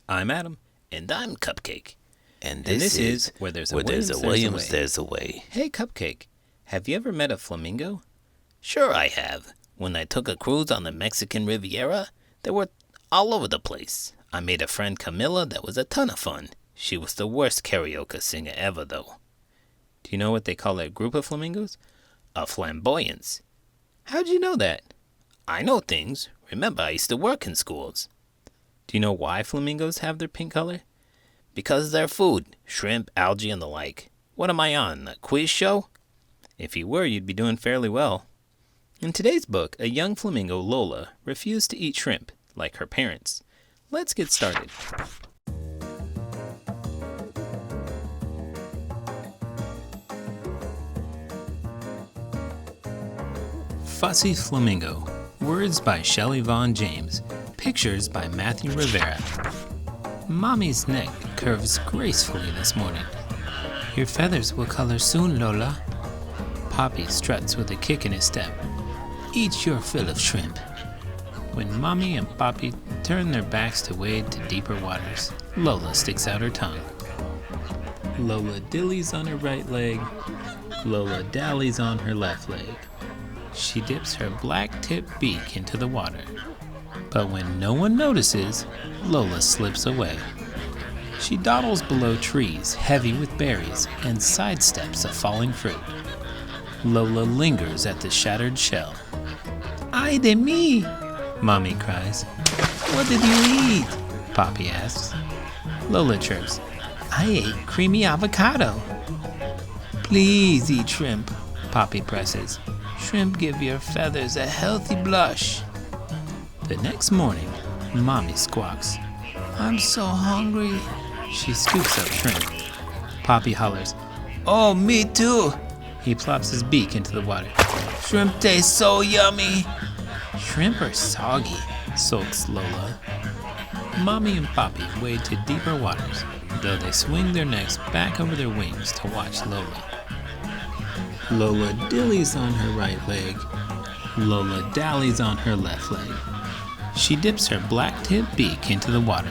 I'm Adam. And I'm Cupcake. And this is Where There's a Williams, There's a Way. Hey, Cupcake, have you ever met a flamingo? Sure I have. When I took a cruise on the Mexican Riviera, they were all over the place. I made a friend Camilla that was a ton of fun. She was the worst karaoke singer ever, though. Do you know what they call a group of flamingos? A flamboyance. How'd you know that? I know things. Remember, I used to work in schools. Do you know why flamingos have their pink color? Because they're food. Shrimp, algae, and the like. What am I on, a quiz show? If you were, you'd be doing fairly well. In today's book, a young flamingo, Lola, refused to eat shrimp, like her parents. Let's get started. Fussy Flamingo. Words by Shelly Vaughan James. Pictures by Matthew Rivera. Mommy's neck curves gracefully this morning. Your feathers will color soon, Lola. Poppy struts with a kick in his step. Eat your fill of shrimp. When Mommy and Poppy turn their backs to wade to deeper waters, Lola sticks out her tongue. Lola dillies on her right leg. Lola dallies on her left leg. She dips her black-tipped beak into the water. But when no one notices, Lola slips away. She dawdles below trees heavy with berries and sidesteps a falling fruit. Lola lingers at the shattered shell. Ay de mi, Mommy cries. What did you eat? Poppy asks. Lola chirps. I ate creamy avocado. Please eat shrimp, Poppy presses. Shrimp give your feathers a healthy blush. The next morning, Mommy squawks. I'm so hungry. She scoops up shrimp. Poppy hollers. Oh, me too. He plops his beak into the water. Shrimp taste so yummy. Shrimp are soggy, sulks Lola. Mommy and Poppy wade to deeper waters, though they swing their necks back over their wings to watch Lola. Lola dillies on her right leg. Lola dallies on her left leg. She dips her black-tipped beak into the water.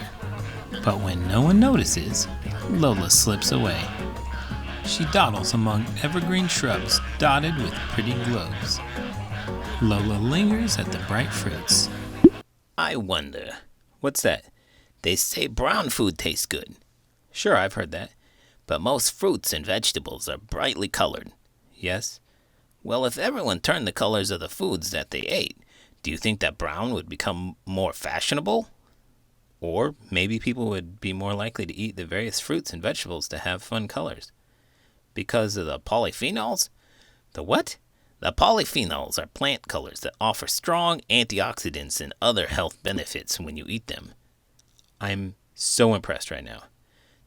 But when no one notices, Lola slips away. She dawdles among evergreen shrubs dotted with pretty globes. Lola lingers at the bright fruits. I wonder. What's that? They say brown food tastes good. Sure, I've heard that. But most fruits and vegetables are brightly colored. Yes? Well, if everyone turned the colors of the foods that they ate, do you think that brown would become more fashionable? Or maybe people would be more likely to eat the various fruits and vegetables to have fun colors. Because of the polyphenols? The what? The polyphenols are plant colors that offer strong antioxidants and other health benefits when you eat them. I'm so impressed right now.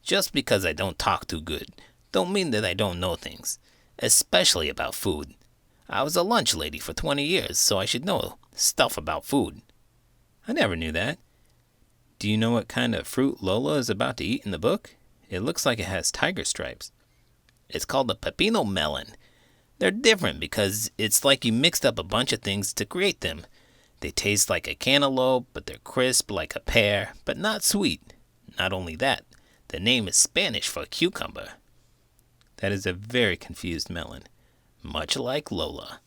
Just because I don't talk too good, don't mean that I don't know things, especially about food. I was a lunch lady for 20 years, so I should know stuff about food. I never knew that. Do you know what kind of fruit Lola is about to eat in the book? It looks like it has tiger stripes. It's called a Pepino Melon. They're different because it's like you mixed up a bunch of things to create them. They taste like a cantaloupe, but they're crisp like a pear, but not sweet. Not only that, the name is Spanish for cucumber. That is a very confused melon. Much like Lola.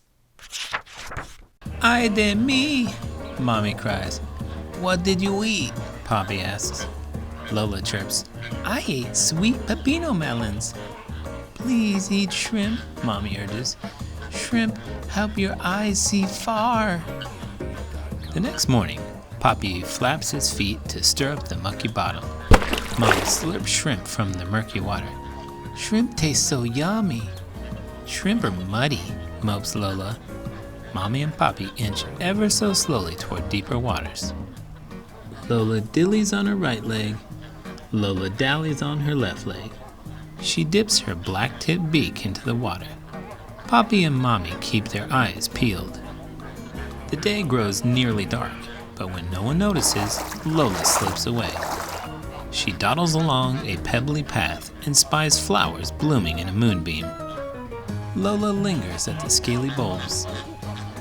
Ay de mi, Mommy cries. What did you eat? Poppy asks. Lola chirps. I ate sweet pepino melons. Please eat shrimp, Mommy urges. Shrimp help your eyes see far. The next morning, Poppy flaps his feet to stir up the mucky bottom. Mommy slurps shrimp from the murky water. Shrimp taste so yummy. Shrimp are muddy, mopes Lola. Mommy and Poppy inch ever so slowly toward deeper waters. Lola dillies on her right leg. Lola dallies on her left leg. She dips her black-tipped beak into the water. Poppy and Mommy keep their eyes peeled. The day grows nearly dark, but when no one notices, Lola slips away. She dawdles along a pebbly path and spies flowers blooming in a moonbeam. Lola lingers at the scaly bulbs.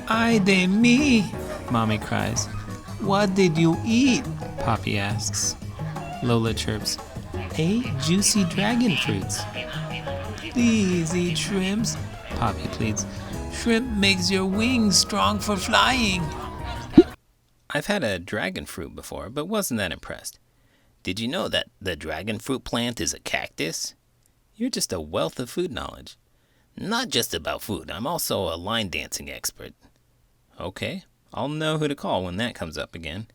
Ay de mi, Mommy cries. What did you eat? Poppy asks. Lola chirps. 8 juicy dragon fruits. Please eat shrimps, Poppy pleads. Shrimp makes your wings strong for flying. I've had a dragon fruit before, but wasn't that impressed. Did you know that the dragon fruit plant is a cactus? You're just a wealth of food knowledge. Not just about food, I'm also a line dancing expert. Okay, I'll know who to call when that comes up again.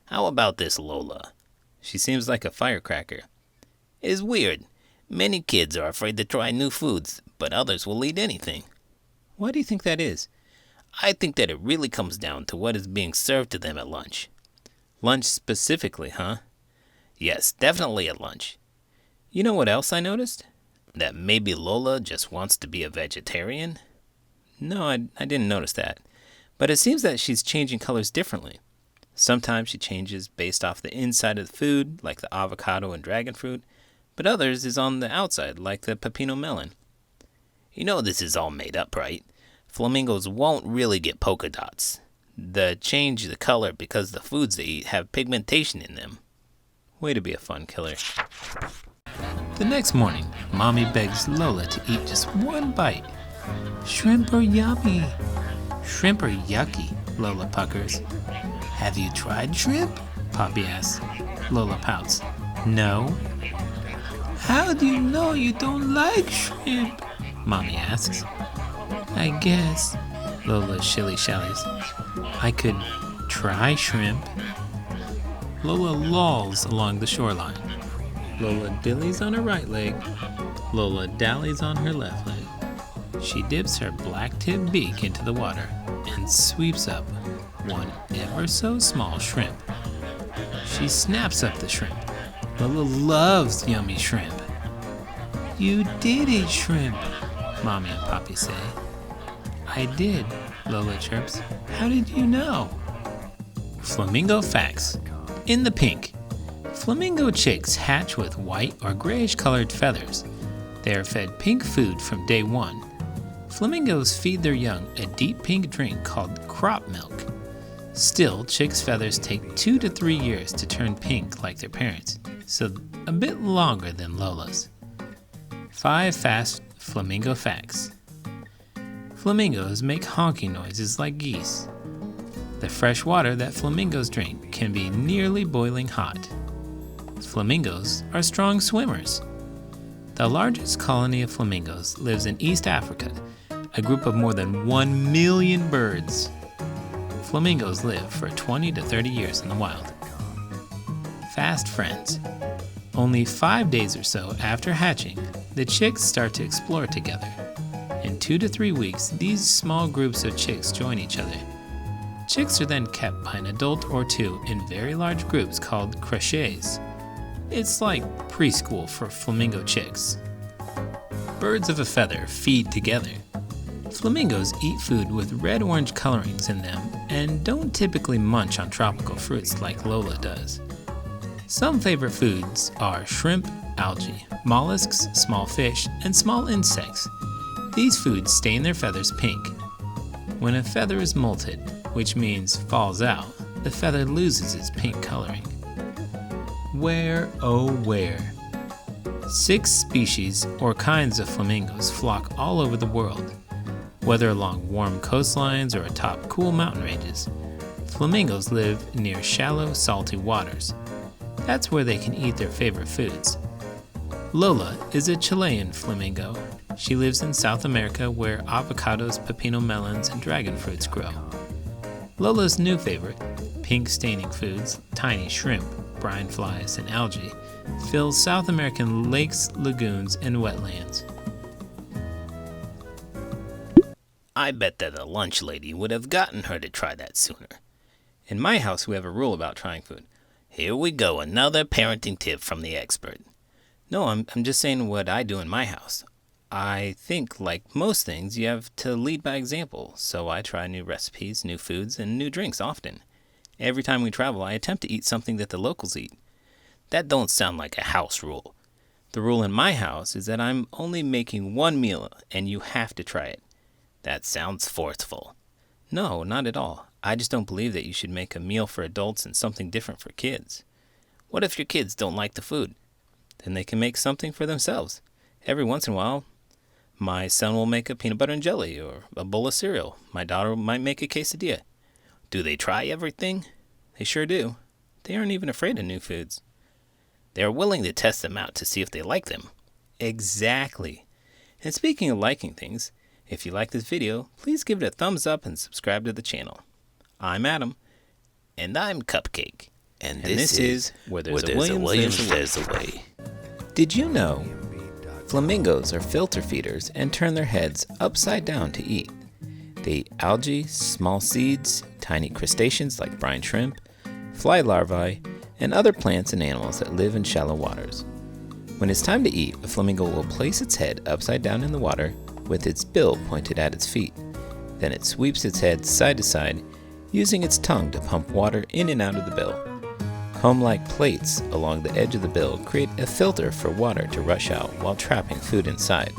How about this Lola? She seems like a firecracker. It is weird. Many kids are afraid to try new foods, but others will eat anything. Why do you think that is? I think that it really comes down to what is being served to them at lunch. Lunch specifically, huh? Yes, definitely at lunch. You know what else I noticed? That maybe Lola just wants to be a vegetarian? No, I didn't notice that. But it seems that she's changing colors differently. Sometimes she changes based off the inside of the food, like the avocado and dragon fruit, but others is on the outside, like the pepino melon. You know this is all made up, right? Flamingos won't really get polka dots. They change the color because the foods they eat have pigmentation in them. Way to be a fun killer. The next morning, Mommy begs Lola to eat just one bite. Shrimp are yummy. Shrimp are yucky, Lola puckers. Have you tried shrimp? Poppy asks. Lola pouts. No. How do you know you don't like shrimp? Mommy asks. I guess, Lola shilly-shallies. I could try shrimp. Lola lolls along the shoreline. Lola dillies on her right leg. Lola dallies on her left leg. She dips her black-tipped beak into the water and sweeps up one ever so small shrimp. She snaps up the shrimp. Lola loves yummy shrimp. You did eat shrimp, Mommy and Poppy say. I did, Lola chirps. How did you know? Flamingo facts. In the pink. Flamingo chicks hatch with white or grayish-colored feathers. They are fed pink food from day one. Flamingos feed their young a deep pink drink called crop milk. Still, chicks' feathers take 2 to 3 years to turn pink like their parents, so a bit longer than Lola's. 5 fast flamingo facts. Flamingos make honking noises like geese. The fresh water that flamingos drink can be nearly boiling hot. Flamingos are strong swimmers. The largest colony of flamingos lives in East Africa, a group of more than 1 million birds. Flamingos live for 20 to 30 years in the wild. Fast friends. Only 5 days or so after hatching, the chicks start to explore together. In 2 to 3 weeks, these small groups of chicks join each other. Chicks are then kept by an adult or two in very large groups called creches. It's like preschool for flamingo chicks. Birds of a feather feed together. Flamingos eat food with red-orange colorings in them and don't typically munch on tropical fruits like Lola does. Some favorite foods are shrimp, algae, mollusks, small fish, and small insects. These foods stain their feathers pink. When a feather is molted, which means falls out, the feather loses its pink coloring. Where, oh where? 6 species or kinds of flamingos flock all over the world. Whether along warm coastlines or atop cool mountain ranges, flamingos live near shallow, salty waters. That's where they can eat their favorite foods. Lola is a Chilean flamingo. She lives in South America where avocados, pepino melons, and dragon fruits grow. Lola's new favorite, pink staining foods, tiny shrimp, brine flies, and algae, fills South American lakes, lagoons, and wetlands. I bet that a lunch lady would have gotten her to try that sooner. In my house, we have a rule about trying food. Here we go, another parenting tip from the expert. No, I'm just saying what I do in my house. I think, like most things, you have to lead by example, so I try new recipes, new foods, and new drinks often. Every time we travel, I attempt to eat something that the locals eat. That don't sound like a house rule. The rule in my house is that I'm only making one meal, and you have to try it. That sounds forceful. No, not at all. I just don't believe that you should make a meal for adults and something different for kids. What if your kids don't like the food? Then they can make something for themselves. Every once in a while, my son will make a peanut butter and jelly or a bowl of cereal. My daughter might make a quesadilla. Do they try everything? They sure do. They aren't even afraid of new foods. They are willing to test them out to see if they like them. Exactly. And speaking of liking things, if you like this video, please give it a thumbs up and subscribe to the channel. I'm Adam. And I'm Cupcake. And this is Where There's a Williams, There's a Way. Did you know flamingos are filter feeders and turn their heads upside down to eat? They eat algae, small seeds, tiny crustaceans like brine shrimp, fly larvae, and other plants and animals that live in shallow waters. When it's time to eat, a flamingo will place its head upside down in the water with its bill pointed at its feet. Then it sweeps its head side to side, using its tongue to pump water in and out of the bill. Comb-like plates along the edge of the bill create a filter for water to rush out while trapping food inside.